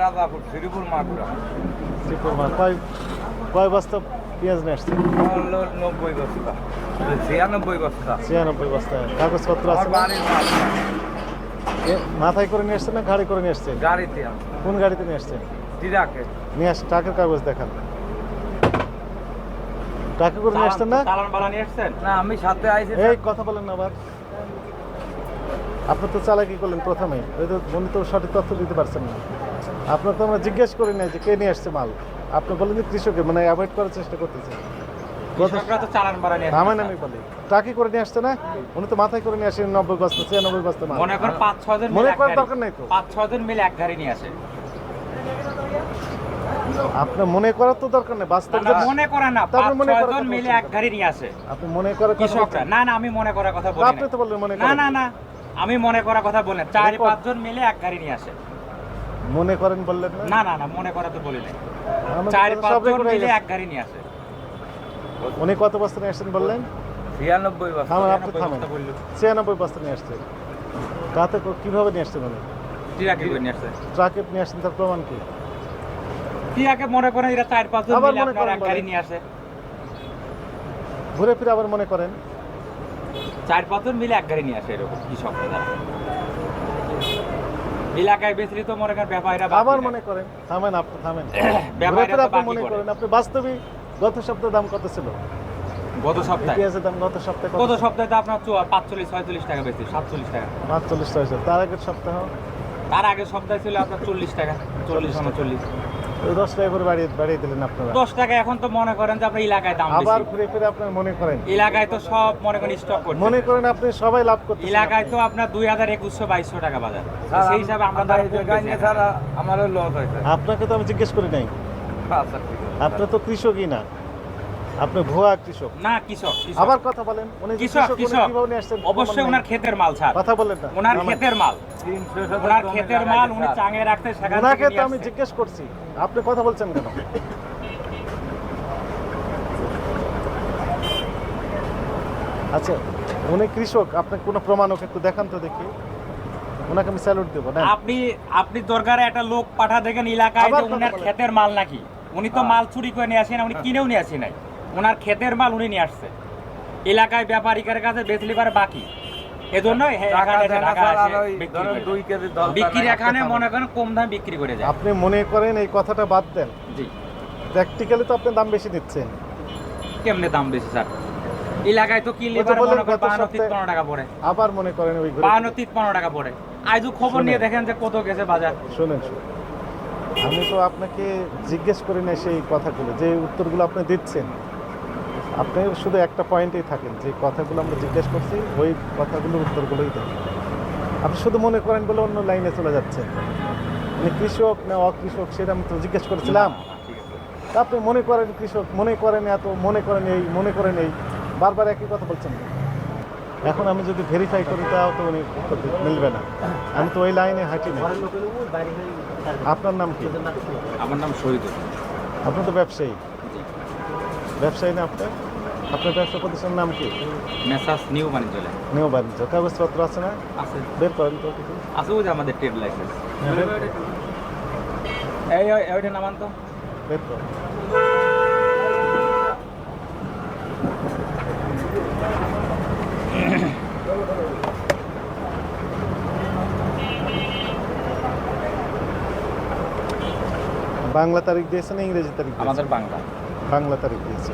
রাজাপুর শ্রীপুর মাগুরা শ্রীপুর মাল কয় বস্তা পেঁয়াজ নিয়ে আসছেন? 90 বস্তা 96 বস্তা 96 বস্তা। কাগজপত্র আমার আছে না? বাড়ির মাল। মাথায় করে নিয়ে আসছেন না গাড়ি করে নিয়ে আসছেন? গাড়িতে আছে। কোন গাড়িতে নিয়ে আসছেন? ট্রাকে নিয়ে আস, ট্রাকের কাগজ দেখান। ট্রাকে করে নিয়ে আসছেন না? চালান বালা নিয়ে আসছেন? না আমি সাথে আইছি। এই কথা বলেন না আবার। আপনি তো চালাকি করলেন প্রথমেই, ওই তো উনি তো সঠিক তথ্য দিতে পারছেন না। আপনার তো আমরা জিজ্ঞেস করি না যে কে নিয়ে আসছে মাল। আপনি বলেন যে কৃষকের, মানে অ্যাভয়েড করার চেষ্টা করতেছেন। কৃষকরা তো চালান বালা নিয়ে থামেন, আসছে। আমি বলি ট্রাকে করে নিয়ে আসছে না? উনি তো মাথায় করে নিয়ে আসেন 90 বস্তা 96 বস্তা মাল। মনে করেন 5-6 জন মনে মিলে এক করার গাড়ি। দরকার নাই তো। 5-6 জন মিলে এক গাড়ি নিয়ে আসে। আপনার মনে করার তো দরকার নেই, বাস্তব না, মনে করে না, তারপরে মনে 5-6 করার জন কথা মিলে বলছেন এক গাড়ি নিয়ে আসে আপনি মনে করার কথা কৃষকরা। বলছেন। না না, আমি মনে করার কথা বলি আপনি না। তো বললেন মনে না করেন। না না, আমি মনে করার কথা বলি না। 4-5 জন মিলে এক গাড়ি নিয়ে আসে। মনে করেন বললেন না? না না না, মনে করা তো বলি না। আমার 4-5 সব জন রেকর্ড হয়ে মিলে গেছে। এক গাড়ি নিয়ে আসে। উনি কত বস্তা নিয়ে আসছেন বললেন? 96 বস্তা। থামেন, আপনি 96 থামেন। বস্তা বললো। 96 বস্তা নিয়ে আসছেন। তাতে কিভাবে নিয়ে আসছেন উনি? ট্রাকে করে নিয়ে আসে। ট্রাকে নিয়ে আসছেন, তার প্রমাণ কি? ট্রাকে মনে করেন এরা 4-5 জন আবার মিলে মনে আপনার করেন এক গাড়ি বলেন। নিয়ে আসে। ঘুরে ফিরে আবার মনে করেন। 4-5 জন মিলে এক গাড়ি নিয়ে আসে এরকম কৃষকরা যারা। এলাকায় বেশি তো মনে করেন ব্যাপারীরা আবার মনে করেন। থামেন, আপনি থামেন। ঘুরে ব্যাপারীরা ফিরে তো আপনি বাকি মনে করে। করেন। আপনি বাস্তবে গত সপ্তাহে দাম কত ছিল? গত সপ্তাহে পেঁয়াজের দাম গত সপ্তাহে কত গত ছিল? সপ্তাহে তো আপনার 45-46 টাকা বেশি, 47 টাকা। 45 হয়েছে। তার আগের সপ্তাহ তার আগের সপ্তাহে ছিল আপনার 40 টাকা, 40-39। ওই 10 টাকা করে বাড়িয়ে দিলেন আপনারা। 10 টাকা এখন তো মনে করেন যে আপনার এলাকায় দাম আবার বেশি। ঘুরে ফিরে আপনার মনে করেন। এলাকায় তো সব মনে করেন স্টক করছে। মনে করেন আপনি সবাই লাভ করতেছেন। এলাকায় তো আপনার 2000-2100-2200 টাকা বাজার। সেই হিসাবে আমরা আমরা দাম এই জায়গায় নিয়ে ছাড়া আমারও লস হয়েছে। আপনাকে তো আমি জিজ্ঞেস করি নাই। আচ্ছা ঠিক আছে। আপনি তো কৃষকই না, আপনি ভুয়া কৃষক। না কৃষক, কৃষক। আবার কথা বলেন। উনি যে কৃষক, উনি কৃষক। কিভাবে নিয়ে আসছেন? অবশ্যই ওনার ক্ষেতের মাল ছাড়। কথা বলেন না। ওনার নামেন। ক্ষেতের মাল, 300 ওনার জমি ক্ষেতের মাল উনি লাগাইছে, চাঙে রাখতে সেখান ওনাকে থেকে তো নিয়ে আমি আসছে। জিজ্ঞেস করছি, আপনি কথা বলছেন কেন? আচ্ছা, উনি কৃষক, আপনি কোনো প্রমাণ ওকে একটু দেখান তো দেখি। ওনাকে আমি স্যালুট দেবো না? আপনি দরকারে একটা লোক পাঠা দেখেন এলাকায় আবার যে কথা উনার বলেন। ক্ষেতের মাল নাকি। উনি তো মাল চুরি করে নিয়ে আসেন না, উনি কিনেও নিয়ে আসেন নাই। ওনার ক্ষেতের মাল উনি নিয়ে আসছে। এলাকায় ব্যাপারীদের কাছে বেচলি পারে বাকি। এজন্য টাকা এখানে এসে দেনা ঢাকা ছাড়া এসে আর ওই বিক্রি ধরেন করে 2 যায়। কেজি দরকার বিক্রি নাই, এখানে একটা মনে করেন কম দামে বিক্রি করে যায়। আপনি মনে করেন এই কথাটা বাদ দেন। জি, প্র্যাকটিক্যালি তো আপনি দাম বেশি দিচ্ছেন। কেমনে দাম বেশি স্যার? এলাকায় তো কিনলে ওই যে পারে বললেন মনে করেন গত 52-53 সপ্তাহে- টাকা পড়ে। আবার মনে করেন ওই ঘুরে ফিরে। 52-53 টাকা পড়ে। আজও খবর নিয়ে শুনেন। দেখেন যে কত গেছে বাজার। শুনেন, আমি তো আপনাকে জিজ্ঞেস করি না সেই কথাগুলো, যে উত্তরগুলো আপনি দিচ্ছেন। আপনি শুধু একটা পয়েন্টেই থাকেন, যে কথাগুলো আমরা জিজ্ঞেস করছি ওই কথাগুলোর উত্তরগুলোই দেন। আপনি শুধু মনে করেন বলে অন্য লাইনে চলে যাচ্ছেন। মানে কৃষক না অকৃষক সেটা আমি তো জিজ্ঞেস করেছিলাম। না, ঠিক আছে। তা আপনি মনে করেন কৃষক, মনে করেন এত, মনে করেন এই, মনে করেন এই, বারবার একই কথা বলছেন। এখন আমি যদি ভেরিফাই করি তাও তো উনি উত্তর মিলবে না। আমি তো ওই লাইনে হাঁটি না। আপনার নাম কি? আমার নাম শহীদুল। আপনি তো ব্যবসায়ী। জি। ব্যবসায়ী না আপনার? আপনার ব্যবসা প্রতিষ্ঠানের নাম কি? মেসাস নিউ বাণিজ্যালয় নিউ বাণিজ্য। কাগজপত্র আছে না? আছে। বের করেন তো কিছু। আছে ওই যে আমাদের ট্রেড লাইসেন্স। হ্যাঁ, বের করুন। ওইটা নামান তো। বের করুন। বাংলা তারিখ দিয়েছে না ইংরেজি তারিখ দিয়েছে? আমাদের বাংলা। বাংলা তারিখ দিয়েছে।